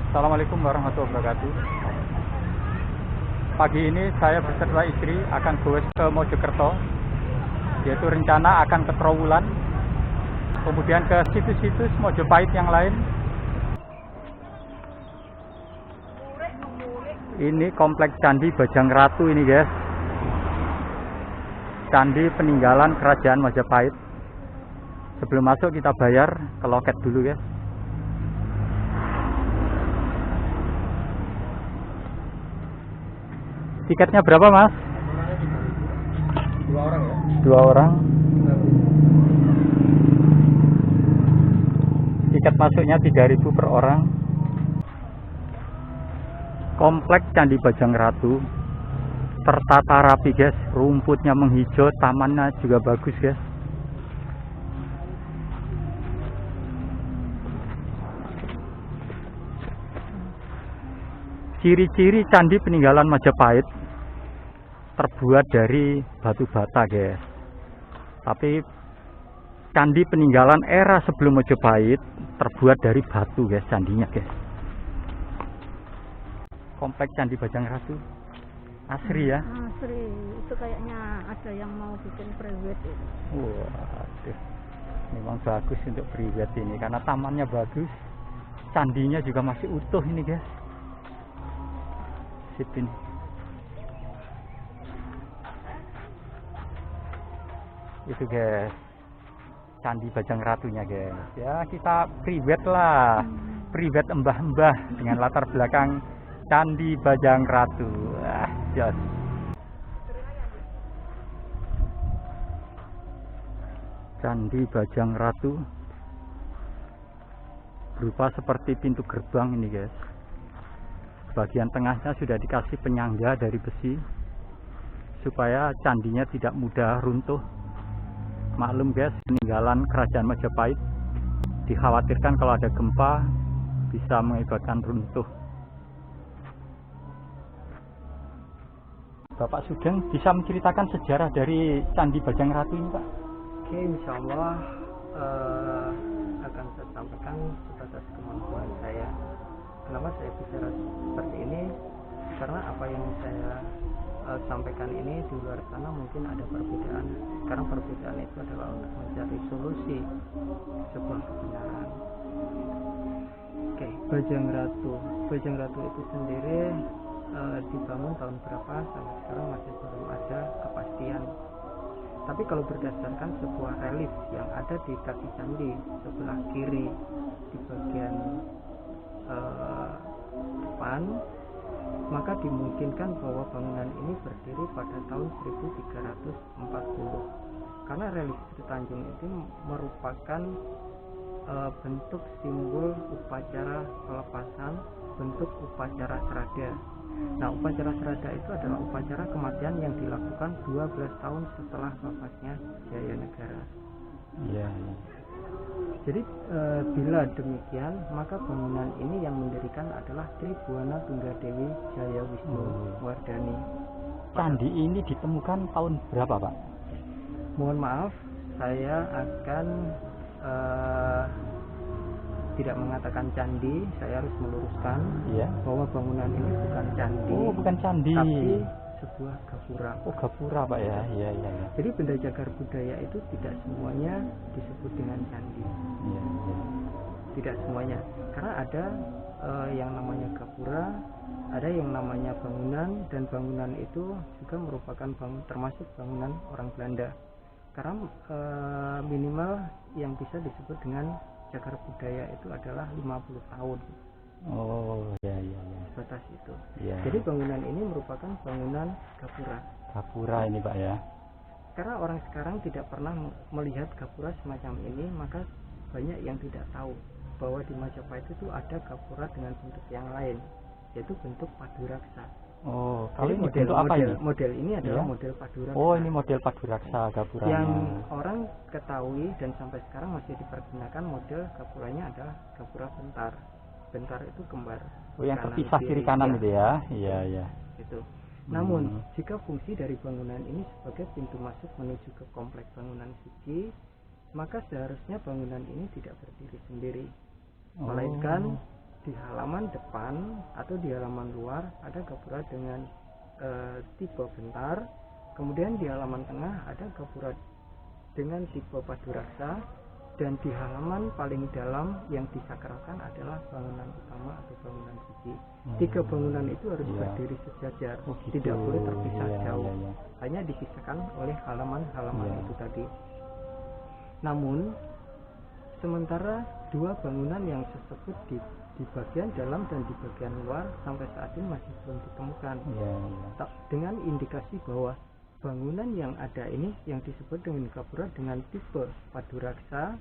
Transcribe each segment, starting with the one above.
Assalamualaikum warahmatullahi wabarakatuh. Pagi ini saya beserta istri akan goes ke Mojokerto, yaitu rencana akan ke Trowulan, kemudian ke situs-situs Mojopahit yang lain. Ini kompleks Candi Bajang Ratu ini guys, candi peninggalan kerajaan Majapahit. Sebelum masuk kita bayar ke loket dulu guys. Tiketnya berapa mas? 2 orang ya? 2 orang. Tiket masuknya 3.000 per orang. Kompleks Candi Bajang Ratu tertata rapi guys, rumputnya menghijau, tamannya juga bagus guys. Ciri-ciri candi peninggalan Majapahit terbuat dari batu bata guys. Tapi candi peninggalan era sebelum Majapahit terbuat dari batu guys, candinya guys. Kompleks Candi Bajang Ratu asri ya. Asri, itu kayaknya ada yang mau bikin private itu. Waduh, memang bagus untuk private ini karena tamannya bagus, candinya juga masih utuh ini guys. Sip ini. Itu guys, Candi Bajang Ratunya guys. Ya kita private lah, private mbah-mbah dengan latar belakang Candi Bajang Ratu. Jos. Candi Bajang Ratu berupa seperti pintu gerbang ini guys. Bagian tengahnya sudah dikasih penyangga dari besi supaya candinya tidak mudah runtuh. Maklum guys, peninggalan kerajaan Majapahit dikhawatirkan kalau ada gempa bisa mengakibatkan runtuh. Bapak Sugeng bisa menceritakan sejarah dari Candi Bajang Ratu ini Pak? Oke, insya Allah akan saya sampaikan sebatas kemampuan saya. Kenapa saya bicara seperti ini? Karena apa yang saya sampaikan ini di luar sana mungkin ada perbedaan. Sekarang perbedaan itu adalah untuk mencari solusi sebuah kebenaran. Oke, Bajang Ratu. Bajang Ratu itu sendiri dibangun tahun berapa sampai sekarang masih belum ada kepastian. Tapi kalau berdasarkan sebuah relief yang ada di kaki candi sebelah kiri di bagian depan, maka dimungkinkan bahwa bangunan ini berdiri pada tahun 1340. Karena relief Sri Tanjung itu merupakan bentuk simbol upacara pelepasan, bentuk upacara serada. Nah, upacara serada itu adalah upacara kematian yang dilakukan 12 tahun setelah wafatnya Jaya Negara. Iya. Jadi bila demikian, maka bangunan ini yang mendirikan adalah Tribhuwana Tunggadewi Jaya Wisnu Wardani. Candi ini ditemukan tahun berapa Pak? Mohon maaf, saya akan tidak mengatakan candi. Saya harus meluruskan bahwa bangunan ini bukan candi. Oh, bukan candi, tapi sebuah gapura. Oh, gapura Pak ya. Iya. Jadi benda cagar budaya itu tidak semuanya disebut dengan candi. Iya. Tidak semuanya, karena ada yang namanya gapura, ada yang namanya bangunan, dan bangunan itu juga merupakan termasuk bangunan orang Belanda. Karena minimal yang bisa disebut dengan cagar budaya itu adalah 50 tahun. Oh, iya. Batas itu. Iya. Jadi bangunan ini merupakan bangunan gapura. Gapura ini Pak ya. Karena orang sekarang tidak pernah melihat gapura semacam ini, maka banyak yang tidak tahu bahwa di Majapahit itu ada gapura dengan bentuk yang lain, yaitu bentuk paduraksa. Oh, kalau ini model bentuk apa ini? Model ini adalah model paduraksa. Oh, ini model paduraksa gapuranya. Yang orang ketahui dan sampai sekarang masih dipergunakan model gapuranya adalah gapura bentar. Bentar itu kembar. Oh, yang terpisah kiri kanan itu ya. Iya. Itu. Namun, jika fungsi dari bangunan ini sebagai pintu masuk menuju ke kompleks bangunan suci, maka seharusnya bangunan ini tidak berdiri sendiri, melainkan di halaman depan atau di halaman luar ada gapura dengan tipe bentar, kemudian di halaman tengah ada gapura dengan tipe paduraksa, dan di halaman paling dalam yang disakralkan adalah bangunan utama atau bangunan suci. 3 bangunan itu harus berdiri sejajar, tidak boleh terpisah jauh, hanya dipisahkan oleh halaman-halaman itu tadi. Namun sementara 2 bangunan yang tersebut di bagian dalam dan di bagian luar sampai saat ini masih belum ditemukan, dengan indikasi bahwa bangunan yang ada ini yang disebut dengan gapura dengan tipe paduraksa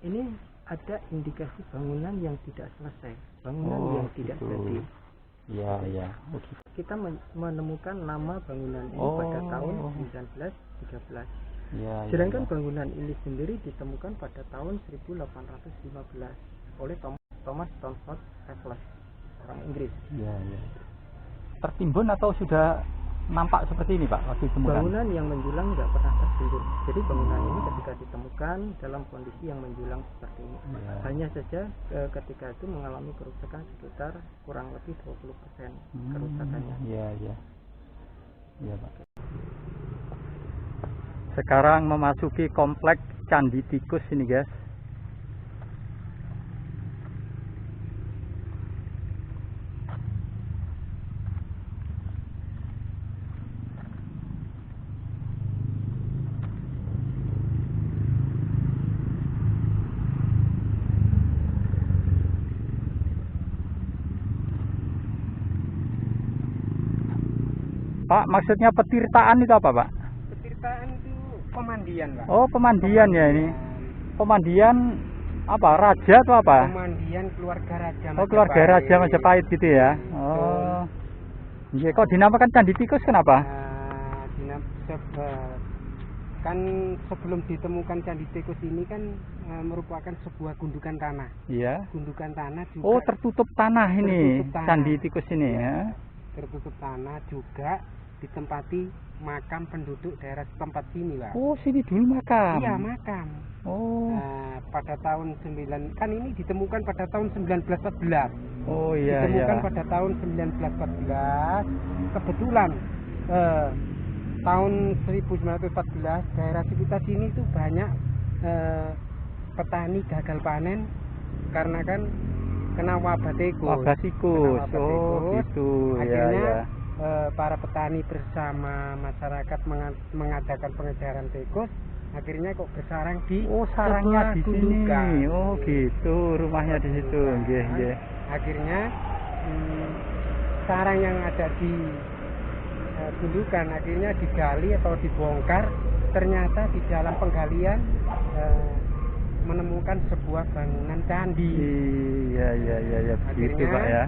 ini ada indikasi bangunan yang tidak selesai, bangunan yang tidak jadi. Kita menemukan nama bangunan ini pada tahun 1913. Sedangkan bangunan ini sendiri ditemukan pada tahun 1815 oleh Thomas Stamford Raffles, orang Inggris. Tertimbun atau sudah nampak seperti ini Pak waktu ditemukan? Bangunan yang menjulang nggak pernah tertimbun. Jadi bangunan ini ketika ditemukan dalam kondisi yang menjulang seperti ini. Hanya saja ketika itu mengalami kerusakan sekitar kurang lebih 20% kerusakannya. Pak. Sekarang memasuki kompleks Candi Tikus ini guys. Pak, maksudnya petirtaan itu apa, Pak? Petirtaan itu pemandian, Pak. Oh, pemandian ya ini. Pemandian apa? Raja atau apa? Pemandian keluarga raja. Oh, keluarga raja Majapahit gitu ya. Oh. Iya, kok dinamakan Candi Tikus kenapa? Kan sebelum ditemukan Candi Tikus ini kan merupakan sebuah gundukan tanah. Iya. Gundukan tanah juga. Oh, tertutup tanah ini. Tertutup tanah. Candi Tikus ini ya. Tertutup tanah juga ditempati makam penduduk daerah tempat sini, Pak. Oh, sini dulu makam. Iya, makam. Oh. Nah, pada tahun 9 kan ini ditemukan pada tahun 1914. Oh iya. Ditemukan pada tahun 1914. Kebetulan tahun 1914 daerah sekitar sini itu banyak petani gagal panen karena kan kena wabah tikus. Wabah tikus. Oh, gitu. Akhirnya para petani bersama masyarakat mengadakan pengejaran tikus. Akhirnya kok bersarang di sarangnya di sini. Oh, gitu. Rumahnya di situ. Nggih. Akhirnya sarang yang ada di gundukan akhirnya digali atau dibongkar. Ternyata di dalam penggalian menemukan sebuah bangunan candi. Iya, begitu Pak ya.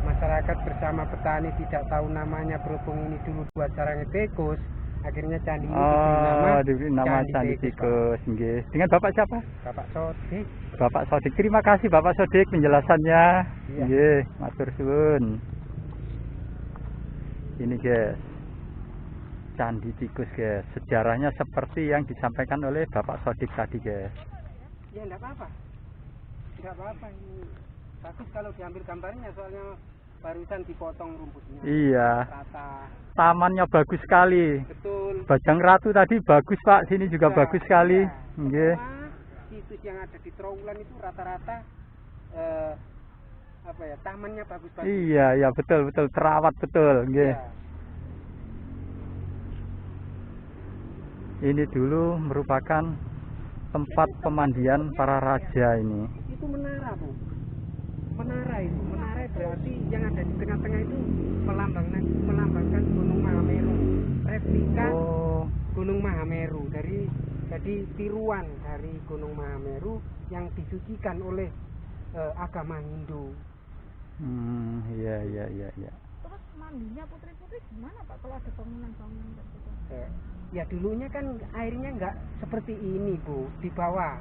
Masyarakat bersama petani tidak tahu namanya berhubung ini dulu buat sarang tikus. Akhirnya candi ini diberi nama Candi Tikus. Nggih. Dengan Bapak siapa? Bapak Sodik. Bapak Sodik. Terima kasih Bapak Sodik penjelasannya. Nggih, matur suwun. Ini guys, Candi Tikus guys. Sejarahnya seperti yang disampaikan oleh Bapak Sodik tadi guys. Ya enggak apa-apa. Enggak apa-apa ini. Bagus kalau diambil gambarnya soalnya barusan dipotong rumputnya. Iya. Rata. Tamannya bagus sekali. Betul. Bajang Ratu tadi bagus Pak, sini juga bagus sekali. Nggih. Situs yang ada di Trawulan itu rata-rata tamannya bagus-bagus. Iya, betul terawat betul, nggih. Ya. Ini dulu merupakan tempat pemandian para raja ini. Itu menara, Bu. Menara berarti yang ada di tengah-tengah itu melambangkan Gunung Mahameru. Replika Gunung Mahameru jadi tiruan dari Gunung Mahameru yang disucikan oleh agama Hindu. Iya. Terus mandinya putri-putri gimana Pak kalau ada bangunan-bangunan gitu? Ya dulunya kan airnya nggak seperti ini, Bu, di bawah.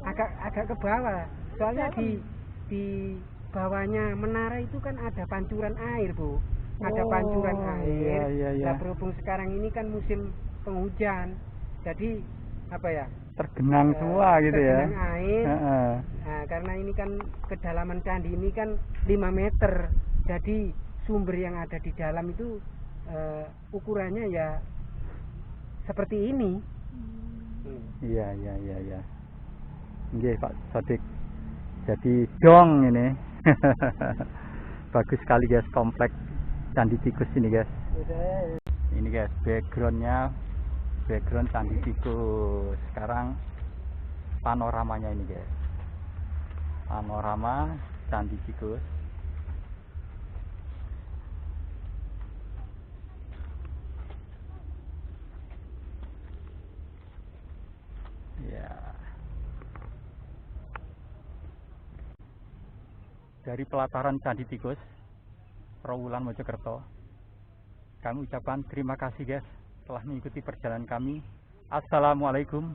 Agak ke bawah. Soalnya di bawahnya menara itu kan ada pancuran air, Bu. Ada pancuran air. Iya. Nah, berhubung sekarang ini kan musim penghujan. Jadi tergenang semua gitu ya. Tergenang air. Nah, karena ini kan kedalaman candi ini kan 5 meter, jadi sumber yang ada di dalam itu ukurannya ya seperti ini. Iya. Nggih Pak Sodik. Jadi dong ini. Bagus sekali guys kompleks Candi Tikus ini guys. Ini guys background Candi Tikus. Sekarang panoramanya ini guys. Panorama Candi Tikus. Ya. Dari pelataran Candi Tikus, Trawulan Mojokerto, kami ucapkan terima kasih guys telah mengikuti perjalanan kami. Assalamualaikum